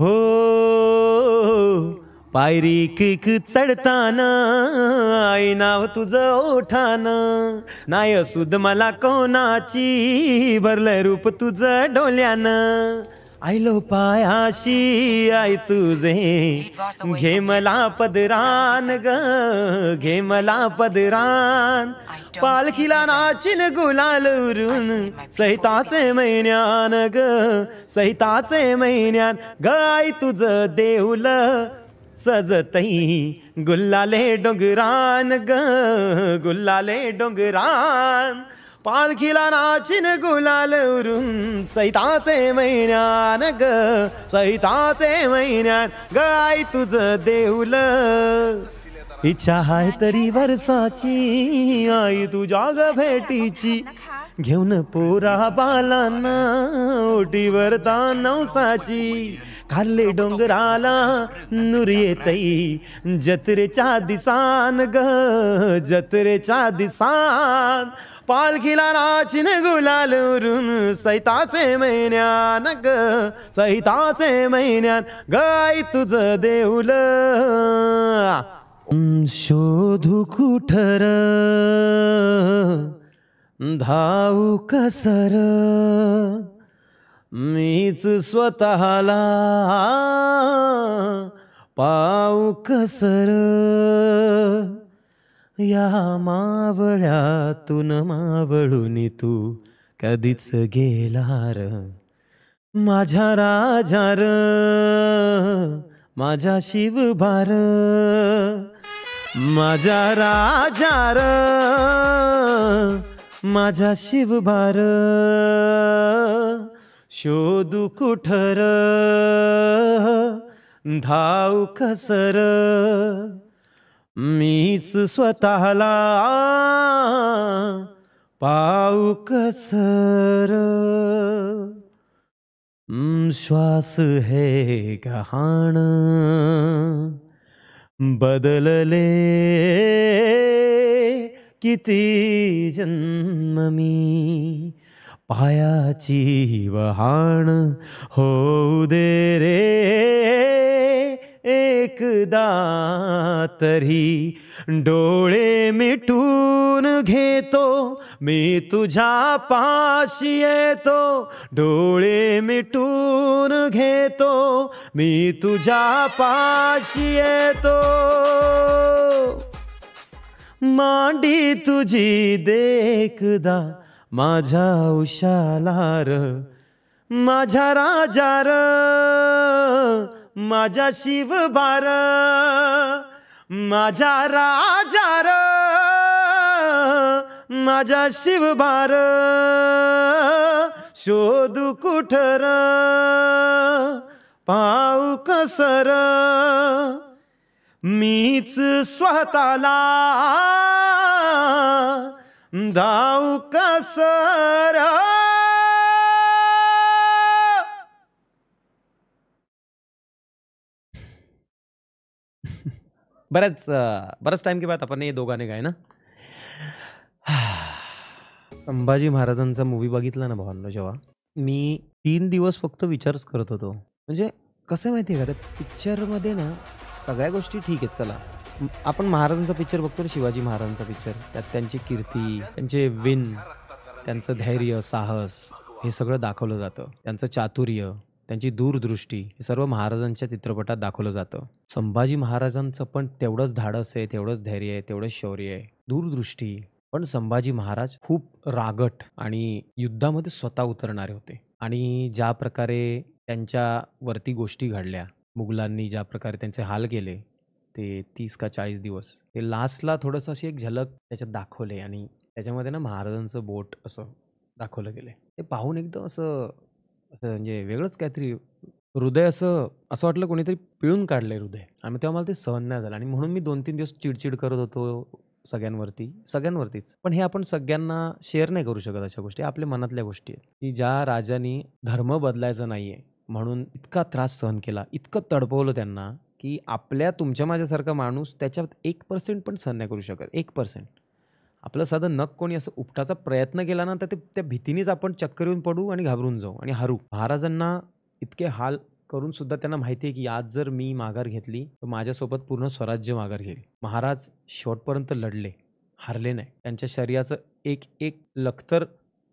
हो पायरी किक चढताना आई नाव तुझं ओठान नाय सुद मला कोणाची भरलंय रूप तुझं डोल्यानं आयलो पायाशी आई तुझे घे मला पदरान ग घे मला पदरान पालखीला नाचिन गुलाल उरून सहिताचे महिन्यान ग सहिताचे महिन्यान ग आई तुझं देऊल सजतई गुल्लाले डोंगरान ग गुल्लाले डोंगरान पालखीला नाचिन गुलाल उरून सैताचे महिन्यान ग सैताचे महिन्यान ग आई तुझं देऊल इच्छा हाय तरी वर्षाची आई तुझ्या ग भेटीची घेऊन पोरा बालांना ओटीवर नवसाची खाल्ले डोंगराला नूर येतई जत्रेच्या दिसान ग जत्रेच्या दिसान पालखीला नाचिन गुलाल उरून सैताचे महिन्यान ग सैताचे महिन्यान ग आई तुझं देऊल शोधू कुठर धावू कसर मीच स्वतःला पाऊ कसर या मावळ्यातून मावळून तू कधीच गेला र माझ्या राजा र माझ्या शिवभार माझ्या राजा र माझ्या शिवभार शोधू कुठर धाव कसर मीच स्वतःला पाऊ कसर श्वास है गहाण बदलले किती जन्म मी पायाची वहाण होऊ दे रे एकदा तरी डोळे मिटून घेतो मी तुझ्या पाशी येतो डोळे मिटून घेतो मी तुझ्या पाशी येतो मांडी तुझी देखदा माझ्या उशाला र माझ्या राजा र माझ्या शिवभार माझ्या राजा र माझ्या शिवभार शोधू कुठर पाऊ कसर मीच स्वतःला धाव कसर बरंच टाइम के बाद आपण हे दोघांनी गाय ना संभाजी महाराजांचा मूवी बघितला ना भावांनो जेव्हा मी 3 दिवस फक्त विचारच करत होतो म्हणजे कसं माहिती आहे का त्या पिक्चरमध्ये ना सगळ्या गोष्टी ठीक आहेत चला आपण महाराजांचा पिक्चर बघतो शिवाजी महाराजांचा पिक्चर त्यात त्यांची कीर्ती त्यांचे विन त्यांचं धैर्य साहस हे सगळं दाखवलं जातं त्यांचं चातुर्य त्यांची दूरदृष्टी हे सर्व महाराजांच्या चित्रपटात दाखवलं जातं संभाजी महाराजांचं पण तेवढंच धाडस आहे तेवढंच धैर्य आहे तेवढंच शौर्य आहे दूरदृष्टी पण संभाजी महाराज खूप रागट आणि युद्धामध्ये स्वतः उतरणारे होते आणि ज्या प्रकारे त्यांच्यावरती गोष्टी घडल्या मुघलांनी ज्या प्रकारे त्यांचे हाल केले ते 30 का 40 दिवस ते लास्टला थोडंसं अशी एक झलक त्याच्यात दाखवले आणि त्याच्यामध्ये ना महाराजांचं बोट असं दाखवलं गेलं ते पाहून एकदम असं म्हणजे वेगळंच काहीतरी हृदय असं वाटलं कोणीतरी पिळून काढलंय हृदय आणि तेव्हा मला ते सहन नाही झालं आणि म्हणून मी 2-3 दिवस चिडचिड करत होतो सगळ्यांवरतीच पण हे आपण सगळ्यांना शेअर नाही करू शकत अशा गोष्टी आपल्या मनातल्या गोष्टी आहेत की ज्या राजांनी धर्म बदलायचा नाहीये म्हणून इतका त्रास सहन केला इतकं तडपवलं त्यांना की आपल्या तुमच्या माझ्यासारखा माणूस त्याच्यात 1% पण सहन नाही करू शकत 1%. आपलं साधं नख कोणी असं उपटाचा प्रयत्न केला ना तर ते त्या भीतीनेच आपण चक्कर येऊन पडू आणि घाबरून जाऊ आणि हरू. महाराजांना इतके हाल करून सुद्धा त्यांना माहिती आहे की आज जर मी माघार घेतली तर माझ्यासोबत पूर्ण स्वराज्य माघार घेईल. महाराज शेवटपर्यंत लढले, हारले नाही. त्यांच्या शरीराचं एक एक लखतर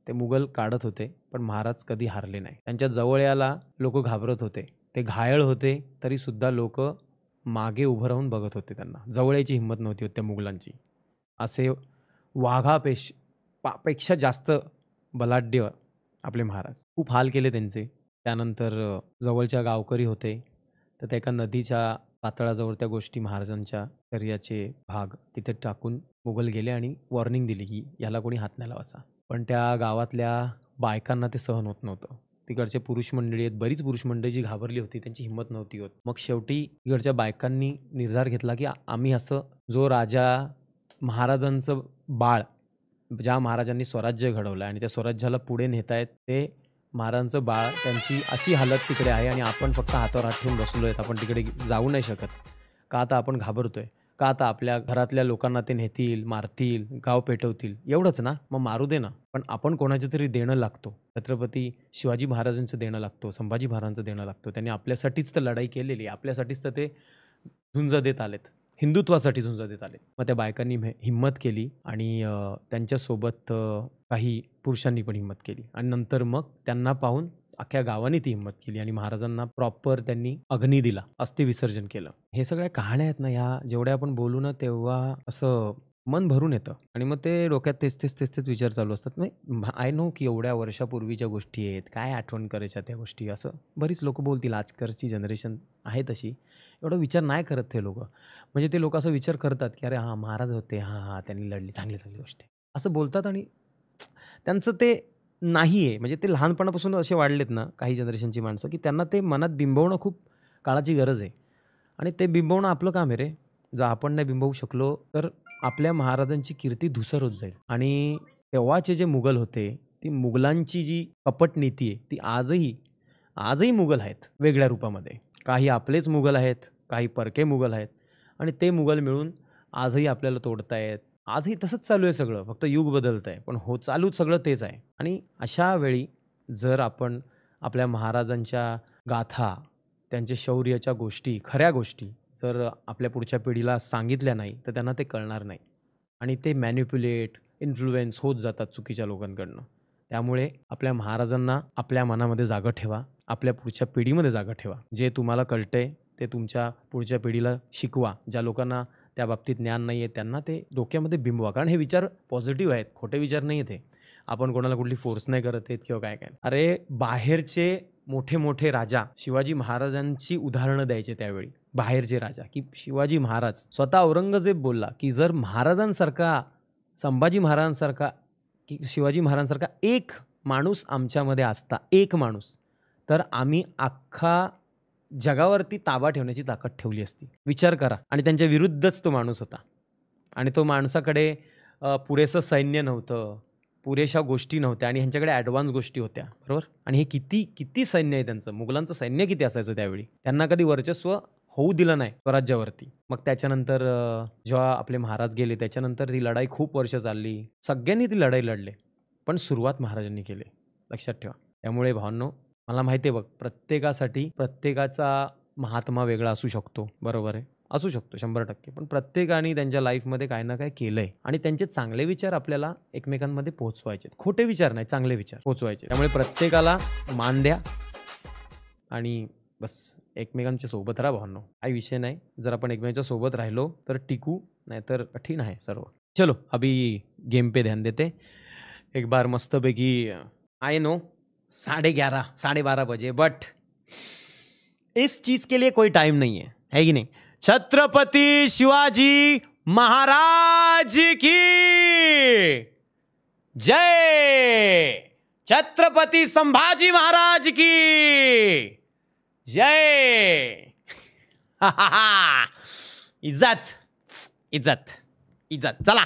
ते मुघल काढत होते, पण महाराज कधी हारले नाही. त्यांच्या जवळ यायला लोक घाबरत होते. ते घायल होते तरी सुद्धा लोक मागे उभं राहून बघत होते त्यांना. जवळ यायची हिंमत नव्हती होत त्या मुघलांची. असे पेक्षा जास्त बलाढ्य आपले महाराज. खूप हाल केले त्यांचे. त्यानंतर जवळच्या गावकरी होते, तर त्या एका नदीच्या पातळाजवळ त्या गोष्टी महाराजांच्या शरीराचे भाग तिथे टाकून मुघल गेले आणि वॉर्निंग दिली की याला कोणी हात नाही लावायचा. पण त्या गावातल्या बायकांना ते सहन होत नव्हतं. तिकडचे पुरुष मंडळी आहेत, बरीच पुरुष मंडळी जी घाबरली होती, त्यांची हिंमत नव्हती होत. मग शेवटी तिकडच्या बायकांनी निर्धार घेतला की आम्ही असं जो राजा महाराजांचं बाळ, ज्या महाराजांनी स्वराज्य घडवलं आणि त्या स्वराज्याला पुढे नेतायत, ते महाराजांचं बाळ, त्यांची अशी हालत तिकडे आहे आणि आपण फक्त हातावर हात ठेवून बसलो आहेत. आपण तिकडे जाऊ नाही शकत. का आता आपण घाबरतोय? का आता आपल्या घरातल्या लोकांना ते नेतील, मारतील, गाव पेटवतील, एवढंच ना? मग मारू दे ना. पण आपण कोणाचं तरी देणं लागतो. छत्रपती शिवाजी महाराजांचं देणं लागतो, संभाजी महाराजांचं देणं लागतो. त्यांनी आपल्यासाठीच तर लढाई केलेली, आपल्यासाठीच तर ते झुंज देत आलेत, हिंदुत्वासाठी झुंज देत आले. मग त्या बायकांनी हिंमत केली आणि त्यांच्यासोबत काही पुरुषांनी पण हिंमत केली आणि नंतर मग त्यांना पाहून अख्ख्या गावाने ती हिंमत केली आणि महाराजांना प्रॉपर त्यांनी अग्नी दिला, अस्थि विसर्जन केलं. हे सगळ्या कहाण्या आहेत ना, ह्या जेवढ्या आपण बोलू ना तेव्हा असं मन भरून येतं आणि मग ते डोक्यात तेच विचार चालू असतात. आय नो की एवढ्या वर्षापूर्वीच्या गोष्टी आहेत, काय आठवण करायच्या त्या गोष्टी, असं बरीच लोक बोलतील. आजकालची जनरेशन आहे तशी, एवढा विचार नाही करत ते लोक. म्हणजे ते लोक असं विचार करतात की अरे हां महाराज होते, हां त्यांनी लढली, चांगली गोष्ट आहे असं बोलतात आणि त्यांचं ते नाही आहे. म्हणजे ते लहानपणापासून असे वाढलेत ना काही जनरेशनची माणसं, की त्यांना ते मनात बिंबवणं खूप काळाची गरज आहे आणि ते बिंबवणं आपलं काम आहे रे. जर आपण नाही बिंबवू शकलो तर आपल्या महाराजांची कीर्ती धूसर होत जाईल. आणि तेव्हाचे जे मुघल होते, ती मुघलांची जी कपट नीती आहे ती आजही मुघल आहेत वेगळ्या रूपामध्ये. काही आपलेच मुघल आहेत, काही परके मुघल आहेत आणि ते मुघल मिळून आजही आपल्याला तोडतायत. आजही तसंच चालू आहे सगळं, फक्त युग बदलत आहे, पण चालू सगळं तेच आहे. आणि अशा वेळी जर आपण आपल्या महाराजांच्या गाथा, त्यांच्या शौर्याच्या गोष्टी, खऱ्या गोष्टी जर आपल्या पुढच्या पिढीला सांगितल्या नाही तर त्यांना ते कळणार नाही आणि ते मॅनिप्युलेट, इन्फ्लुएन्स होत जातात चुकीच्या लोकांकडनं. त्यामुळे आपल्या महाराजांना आपल्या मनामध्ये जागं ठेवा, आपल्या पुढच्या पिढीमध्ये जागं ठेवा. जे तुम्हाला कळतंय ते तुमच्या पुढच्या पिढीला शिकवा. ज्या लोकांना त्या बाबतीत ज्ञान नाही आहे त्यांना ते डोक्यामध्ये बिंबवा, कारण हे विचार पॉझिटिव्ह आहेत, खोटे विचार नाही आहेत. आपण कोणाला कुठली फोर्स नाही करत आहेत किंवा काय. अरे बाहेरचे मोठे राजा, शिवाजी महाराजांची उदाहरणं द्यायचे त्यावेळी. बाहेरचे राजा की शिवाजी महाराज, स्वतः औरंगजेब बोलला की जर महाराजांसारखा, संभाजी महाराजांसारखा की शिवाजी महाराजांसारखा एक माणूस आमच्यामध्ये असता, एक माणूस, तर आम्ही अख्खा जगावरती ताबा ठेवण्याची ताकद ठेवली असती. विचार करा. आणि त्यांच्या विरुद्धच तो माणूस होता आणि तो माणसाकडे पुरेसं सैन्य नव्हतं, पुरेशा गोष्टी नव्हत्या आणि ह्यांच्याकडे ॲडव्हान्स गोष्टी होत्या, बरोबर. आणि हे किती सैन्य आहे त्यांचं, मुघलांचं सैन्य किती असायचं त्यावेळी. त्यांना कधी वर्चस्व होऊ दिलं नाही स्वराज्यावरती. मग त्याच्यानंतर जेव्हा आपले महाराज गेले त्याच्यानंतर ती लढाई खूप वर्ष चालली, सगळ्यांनी ती लढाई लढले, पण सुरुवात महाराजांनी केली, लक्षात ठेवा. त्यामुळे भावांनो, मला माहिती आहे बघ, प्रत्येकासाठी प्रत्येकाचा महात्मा वेगळा असू शकतो, बरोबर आहे, असू शकतो 100%. पण प्रत्येकाने त्यांच्या लाईफमध्ये काही ना काही केलंय आणि त्यांचे चांगले विचार आपल्याला एकमेकांमध्ये पोहोचवायचे. खोटे विचार नाही, चांगले विचार पोहोचवायचे. त्यामुळे प्रत्येकाला मान द्या आणि बस एकमेकांच्या सोबत राहा भावांनो. काही विषय नाही. जर आपण एकमेकांच्या सोबत राहिलो तर टिकू, नाहीतर कठीण आहे सर्व. चलो अभी गेम पे ध्यान देते. एक बार मस्तपैकी, आई नो 11:30 12:30 बजे, बट इस चीज के लिए कोई टाइम नहीं है कि नहीं. छत्रपति शिवाजी महाराज की जय. छत्रपति संभाजी महाराज की जय. इज्जत इज्जत इज्जत. चला